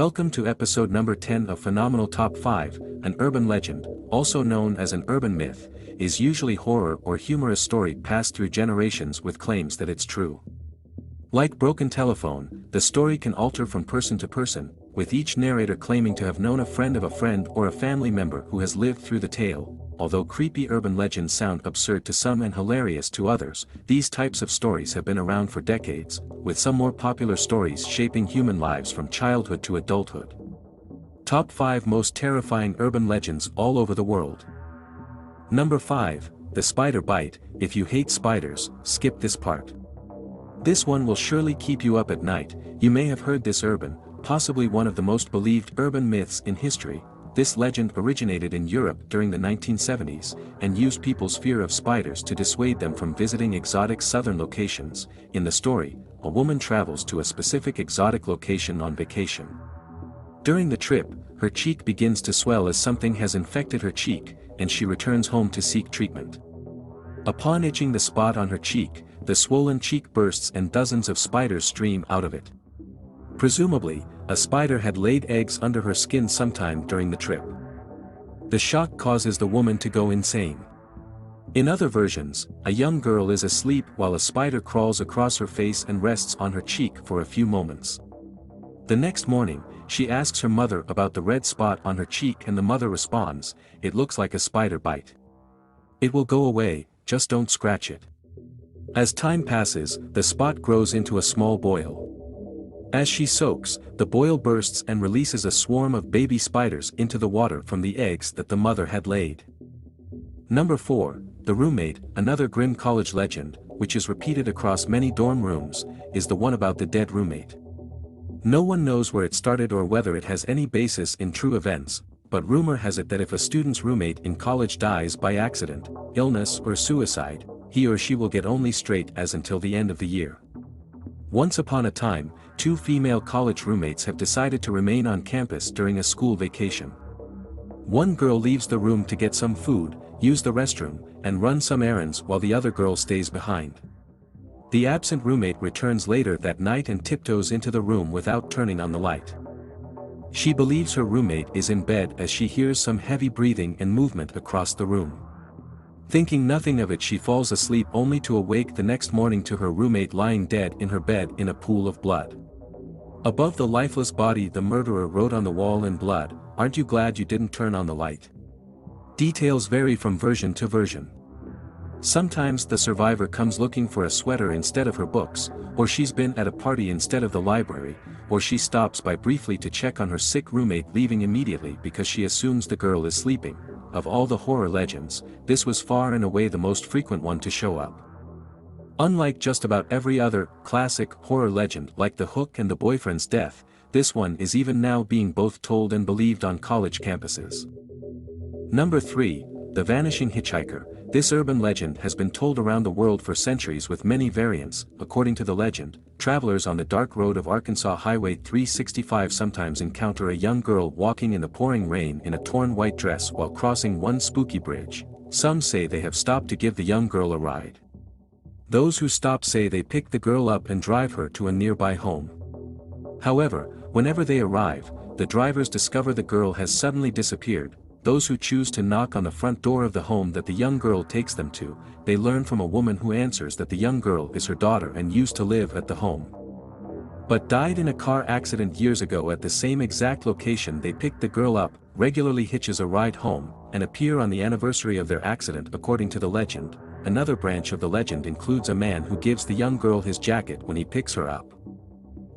Welcome to episode number 10 of Phenomenal Top 5. An urban legend, also known as an urban myth, is usually horror or humorous story passed through generations with claims that it's true. Like broken telephone, the story can alter from person to person, with each narrator claiming to have known a friend of a friend or a family member who has lived through the tale. Although creepy urban legends sound absurd to some and hilarious to others, these types of stories have been around for decades, with some more popular stories shaping human lives from childhood to adulthood. Top 5 Most Terrifying Urban Legends All Over the World. Number 5, The Spider Bite. If you hate spiders, skip this part. This one will surely keep you up at night. You may have heard this urban, possibly one of the most believed urban myths in history. This legend originated in Europe during the 1970s, and used people's fear of spiders to dissuade them from visiting exotic southern locations. In the story, a woman travels to a specific exotic location on vacation. During the trip, her cheek begins to swell as something has infected her cheek, and she returns home to seek treatment. Upon itching the spot on her cheek, the swollen cheek bursts and dozens of spiders stream out of it. Presumably, a spider had laid eggs under her skin sometime during the trip. The shock causes the woman to go insane. In other versions, a young girl is asleep while a spider crawls across her face and rests on her cheek for a few moments. The next morning, she asks her mother about the red spot on her cheek, and the mother responds, "It looks like a spider bite. It will go away, just don't scratch it." As time passes, the spot grows into a small boil. As she soaks, the boil bursts and releases a swarm of baby spiders into the water from the eggs that the mother had laid. Number 4, The Roommate. Another grim college legend, which is repeated across many dorm rooms, is the one about the dead roommate. No one knows where it started or whether it has any basis in true events, but rumor has it that if a student's roommate in college dies by accident, illness or suicide, he or she will get only straight A's until the end of the year. Once upon a time, 2 female college roommates have decided to remain on campus during a school vacation. One girl leaves the room to get some food, use the restroom, and run some errands while the other girl stays behind. The absent roommate returns later that night and tiptoes into the room without turning on the light. She believes her roommate is in bed as she hears some heavy breathing and movement across the room. Thinking nothing of it, she falls asleep only to awake the next morning to her roommate lying dead in her bed in a pool of blood. Above the lifeless body, the murderer wrote on the wall in blood, "Aren't you glad you didn't turn on the light?" Details vary from version to version. Sometimes the survivor comes looking for a sweater instead of her books, or she's been at a party instead of the library, or she stops by briefly to check on her sick roommate, leaving immediately because she assumes the girl is sleeping. Of all the horror legends, this was far and away the most frequent one to show up. Unlike just about every other classic horror legend like The Hook and the boyfriend's death, this one is even now being both told and believed on college campuses. Number 3, The Vanishing Hitchhiker. This urban legend has been told around the world for centuries with many variants. According to the legend, travelers on the dark road of Arkansas Highway 365 sometimes encounter a young girl walking in the pouring rain in a torn white dress while crossing one spooky bridge. Some say they have stopped to give the young girl a ride. Those who stop say they pick the girl up and drive her to a nearby home. However, whenever they arrive, the drivers discover the girl has suddenly disappeared. Those who choose to knock on the front door of the home that the young girl takes them to, they learn from a woman who answers that the young girl is her daughter and used to live at the home, but died in a car accident years ago at the same exact location they picked the girl up, regularly hitches a ride home, and appear on the anniversary of their accident according to the legend. Another branch of the legend includes a man who gives the young girl his jacket when he picks her up.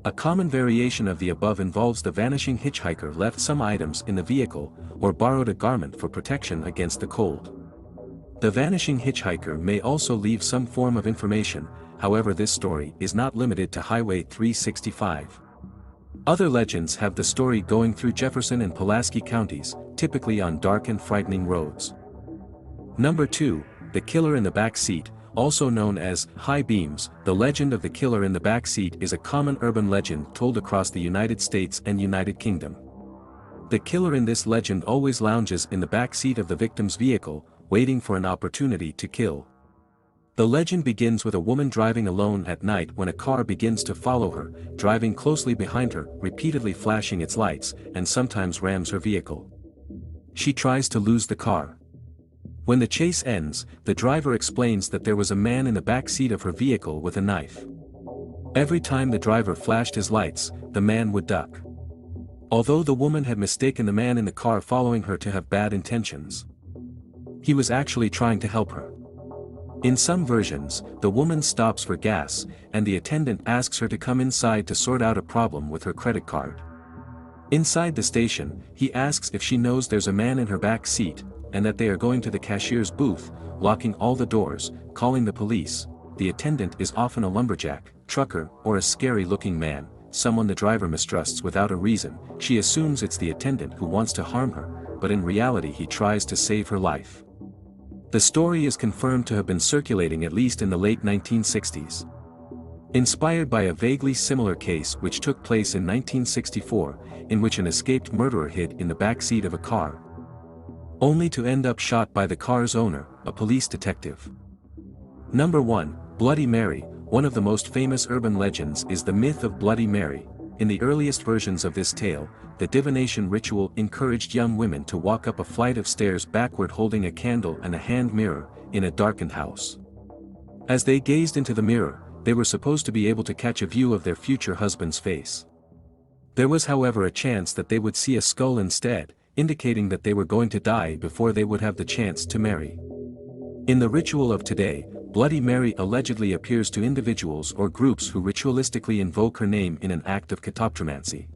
A common variation of the above involves the vanishing hitchhiker left some items in the vehicle, or borrowed a garment for protection against the cold. The vanishing hitchhiker may also leave some form of information. However, this story is not limited to Highway 365. Other legends have the story going through Jefferson and Pulaski counties, typically on dark and frightening roads. Number 2, The Killer in the Back Seat. Also known as high beams, the legend of the killer in the back seat is a common urban legend told across the United States and United Kingdom. The killer in this legend always lounges in the back seat of the victim's vehicle, waiting for an opportunity to kill. The legend begins with a woman driving alone at night when a car begins to follow her, driving closely behind her, repeatedly flashing its lights, and sometimes rams her vehicle. She tries to lose the car. When the chase ends, the driver explains that there was a man in the back seat of her vehicle with a knife. Every time the driver flashed his lights, the man would duck. Although the woman had mistaken the man in the car following her to have bad intentions, he was actually trying to help her. In some versions, the woman stops for gas, and the attendant asks her to come inside to sort out a problem with her credit card. Inside the station, he asks if she knows there's a man in her back seat, and that they are going to the cashier's booth, locking all the doors, calling the police. The attendant is often a lumberjack, trucker, or a scary-looking man, someone the driver mistrusts without a reason. She assumes it's the attendant who wants to harm her, but in reality he tries to save her life. The story is confirmed to have been circulating at least in the late 1960s. Inspired by a vaguely similar case which took place in 1964, in which an escaped murderer hid in the back seat of a car, only to end up shot by the car's owner, a police detective. Number 1, Bloody Mary. One of the most famous urban legends is the myth of Bloody Mary. In the earliest versions of this tale, the divination ritual encouraged young women to walk up a flight of stairs backward holding a candle and a hand mirror, in a darkened house. As they gazed into the mirror, they were supposed to be able to catch a view of their future husband's face. There was however a chance that they would see a skull instead, indicating that they were going to die before they would have the chance to marry. In the ritual of today, Bloody Mary allegedly appears to individuals or groups who ritualistically invoke her name in an act of catoptromancy.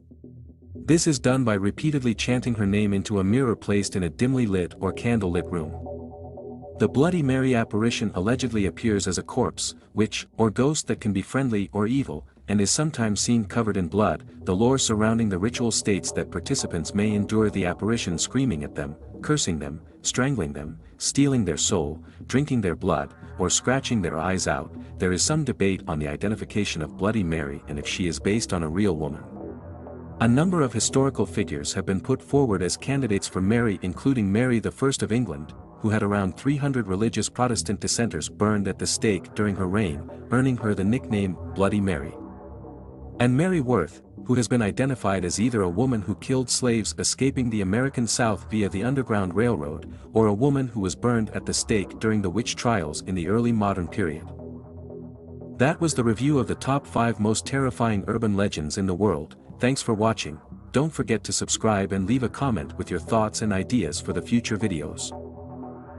This is done by repeatedly chanting her name into a mirror placed in a dimly lit or candle-lit room. The Bloody Mary apparition allegedly appears as a corpse, witch, or ghost that can be friendly or evil, and is sometimes seen covered in blood. The lore surrounding the ritual states that participants may endure the apparition screaming at them, cursing them, strangling them, stealing their soul, drinking their blood, or scratching their eyes out. There is some debate on the identification of Bloody Mary and if she is based on a real woman. A number of historical figures have been put forward as candidates for Mary, including Mary I of England, who had around 300 religious Protestant dissenters burned at the stake during her reign, earning her the nickname Bloody Mary. And Mary Worth, who has been identified as either a woman who killed slaves escaping the American South via the Underground Railroad, or a woman who was burned at the stake during the witch trials in the early modern period. That was the review of the top 5 most terrifying urban legends in the world. Thanks for watching. Don't forget to subscribe and leave a comment with your thoughts and ideas for the future videos.